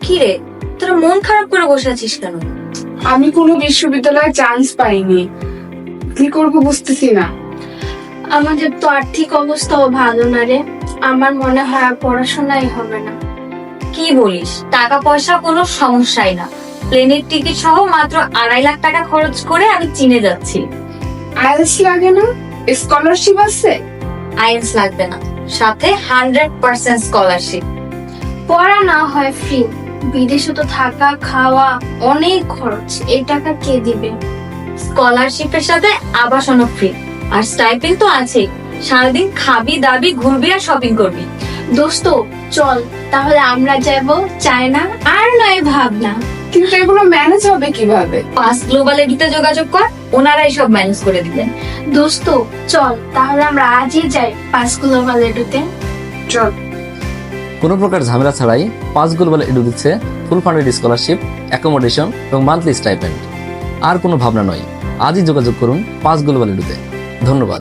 কি রে, তোরা মন খারাপ করে বসে আছিস কেন? আমি কোনো বিশ্ববিদ্যালয়ে চান্স পাইনি, কি করবো বুঝতেছি না। আমাদের তো আর্থিক অবস্থাও ভালো না রে, আমার মনে হয় আর পড়াশোনাই হবে না। কি বলিস? টাকা পয়সা কোনো সমস্যাই না। প্লেনের টিকিট সহ মাত্র 2.5 লাখ টাকা খরচ করে আমি চীনে যাচ্ছি। আইএলটিএস লাগে না? স্কলারশিপ আছে? আইএলটিএস লাগবে না, সাথে 100% স্কলারশিপ। পড়া না হয় ফ্রি, বিদেশে তো থাকা খাওয়া অনেক খরচ, এই টাকা কে দিবে? স্কলারশিপের সাথে আবাসনও ফ্রি, আর স্টাইপেন্ড তো আছেই। সারাদিন খাবি দাবি ঘুরবি আর শপিং করবি। দোস্ত চল তাহলে আমরা যাব চায়না, আর নয় ভাবনা। কিন্তু এগুলো ম্যানেজ হবে কিভাবে? পাস গ্লোবাল এডুতে যোগাযোগ কর, ওনারাই সব ম্যানেজ করে দিবেন। দোস্ত চল তাহলে আমরা আজই যাই পাস গ্লোবাল এডুতে। চল। কোনো প্রকার ঝামেলা ছাড়াই 5 গ্লোবাল এডু দিচ্ছে ফুল ফান্ডেড স্কলারশিপ, অ্যাকোমোডেশন এবং মান্থলি স্টাইপেন্ড। আর কোনো ভাবনা নয়, আজই যোগাযোগ করুন 5 গ্লোবাল এডুতে। ধন্যবাদ।